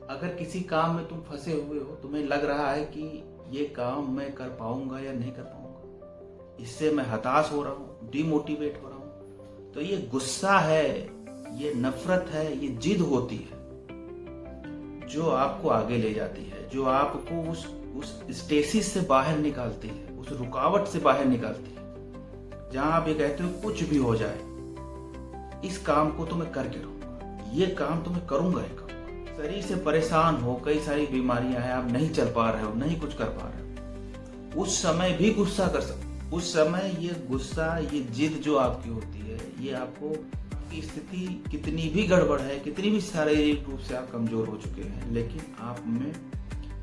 अगर किसी काम में तुम फंसे हुए हो, तुम्हें लग रहा है कि ये काम मैं कर पाऊंगा या नहीं कर पाऊंगा, इससे मैं हताश हो रहा हूँ, डिमोटिवेट हो रहा हूँ, तो ये गुस्सा है, ये नफरत है, ये जिद होती है जो आपको आगे ले जाती है, जो आपको उस स्टेसिस से बाहर निकालती है, उस रुकावट से बाहर निकालती है, जहां आप ये कहते हो कुछ भी हो जाए इस काम को तो मैं करके रहूंगा, ये काम तो मैं करूंगा ही करूंगा। शरीर से परेशान हो, कई सारी बीमारियां हैं, आप नहीं चल पा रहे हो, नहीं कुछ कर पा रहे हो, उस समय भी गुस्सा कर सकते। उस समय ये गुस्सा, ये जिद जो आपकी होती है, ये आपको की स्थिति कितनी भी गड़बड़ है, कितनी भी शारीरिक रूप से आप कमजोर हो चुके हैं, लेकिन आप में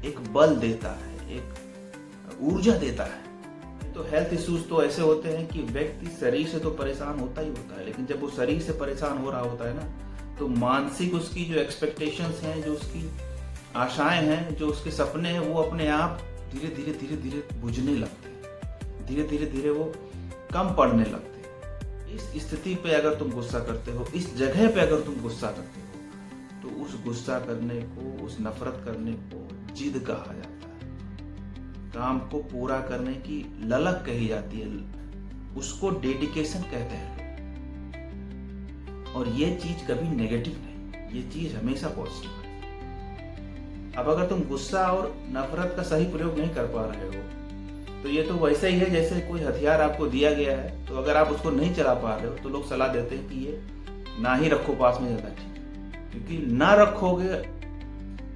एक बल देता है, एक ऊर्जा देता है। तो हेल्थ इश्यूज तो ऐसे होते हैं कि व्यक्ति शरीर से तो परेशान होता ही होता है, लेकिन जब वो शरीर से परेशान हो रहा होता है ना, तो मानसिक उसकी जो एक्सपेक्टेशंस हैं, जो उसकी आशाएं हैं, जो उसके सपने हैं, वो अपने आप धीरे धीरे धीरे धीरे बुझने लगते हैं, धीरे धीरे धीरे वो कम पड़ने लगते हैं। इस स्थिति पे अगर तुम गुस्सा करते हो, इस जगह पे अगर तुम गुस्सा करते हो, तो उस गुस्सा करने को, उस नफरत करने को जिद कहा जाता है। काम को पूरा करने की ललक कही जाती है, उसको डेडिकेशन कहते हैं। और ये चीज कभी नेगेटिव नहीं, ये चीज हमेशा पॉजिटिव है। अब अगर तुम गुस्सा और नफरत का सही प्रयोग नहीं कर पा रहे हो, तो ये तो वैसे ही है जैसे कोई हथियार आपको दिया गया है, तो अगर आप उसको नहीं चला पा रहे हो तो लोग सलाह देते हैं कि ये ना ही रखो पास में, ज्यादा ठीक है, क्योंकि ना रखोगे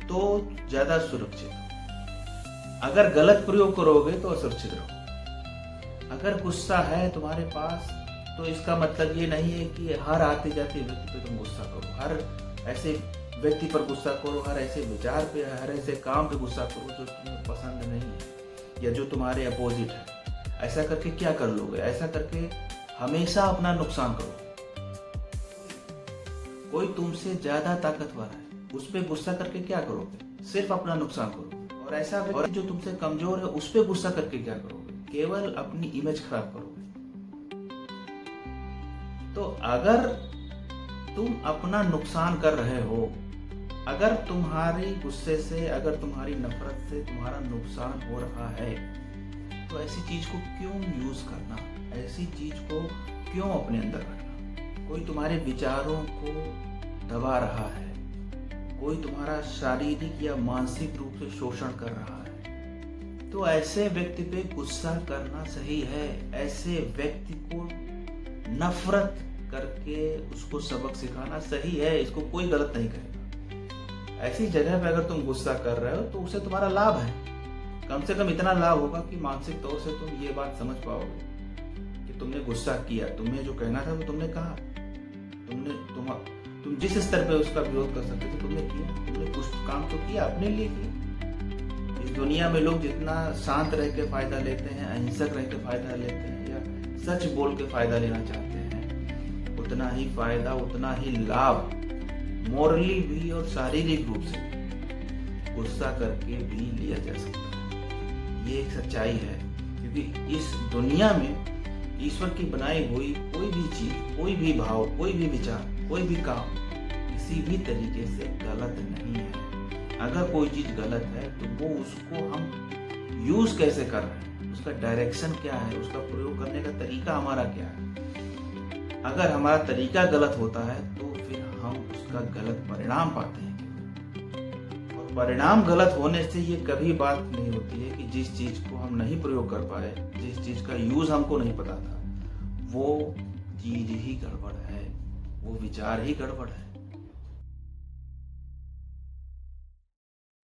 तो ज्यादा सुरक्षित हो। अगर गलत प्रयोग करोगे तो असुरक्षित रहो। अगर गुस्सा है तुम्हारे पास, तो इसका मतलब ये नहीं है कि हर आते जाते व्यक्ति पे तुम गुस्सा करो, हर ऐसे व्यक्ति पर गुस्सा करो, हर ऐसे विचार पे, हर ऐसे काम पे गुस्सा करो जो तुम्हें पसंद नहीं है या जो तुम्हारे अपोजिट है। ऐसा करके क्या कर लोगे? ऐसा करके हमेशा अपना नुकसान करो। कोई तुमसे ज्यादा ताकतवर है, उस पर गुस्सा करके क्या करोगे? सिर्फ अपना नुकसान करोगे। और ऐसा व्यक्ति जो तुमसे कमजोर है, उस पर गुस्सा करके क्या करोगे? केवल अपनी इमेज खराब करोगे। तो अगर तुम अपना नुकसान कर रहे हो, अगर तुम्हारी गुस्से से, अगर तुम्हारी नफरत से तुम्हारा नुकसान हो रहा है, तो ऐसी चीज को क्यों यूज करना? ऐसी चीज को क्यों अपने अंदर रखना? कोई तुम्हारे विचारों को दबा रहा है, कोई तुम्हारा शारीरिक या मानसिक रूप से शोषण कर रहा है, तो ऐसे व्यक्ति पे गुस्सा करना सही है। ऐसे व्यक्ति को नफरत करके उसको सबक सिखाना सही है, इसको कोई गलत नहीं कहेगा। ऐसी जगह पे अगर तुम गुस्सा कर रहे हो तो उससे तुम्हारा लाभ है, कम से कम इतना लाभ होगा कि मानसिक तौर से तुम ये बात समझ पाओगे कि तुमने गुस्सा किया, तुम्हें जो कहना था वो तुमने कहा, तुम जिस स्तर पे उसका विरोध कर सकते थे तुमने किया, तुमने कुछ काम तो किया, अपने लिए किया। इस दुनिया में लोग जितना शांत रह के फायदा लेते हैं, अहिंसक रह के फायदा लेते हैं या सच बोल के फायदा लेना चाहते हैं, उतना ही फायदा, उतना ही लाभ मॉरली भी और शारीरिक रूप से गुस्सा करके भी लिया जा सकता है। ये एक सच्चाई है, क्योंकि इस दुनिया में ईश्वर की बनाई हुई कोई भी चीज, कोई भी भाव, कोई भी विचार, कोई भी काम किसी भी तरीके से गलत नहीं है। अगर कोई चीज गलत है तो वो उसको हम यूज कैसे कर रहे हैं, उसका डायरेक्शन क्या है, उसका प्रयोग करने का तरीका हमारा क्या है। अगर हमारा तरीका गलत होता है तो फिर हम उसका गलत परिणाम पाते हैं। और परिणाम गलत होने से ये कभी बात नहीं होती है कि जिस चीज को हम नहीं प्रयोग कर पाए, जिस चीज का यूज हमको नहीं पता था, वो चीज ही गड़बड़ है, वो विचार ही गड़बड़ है।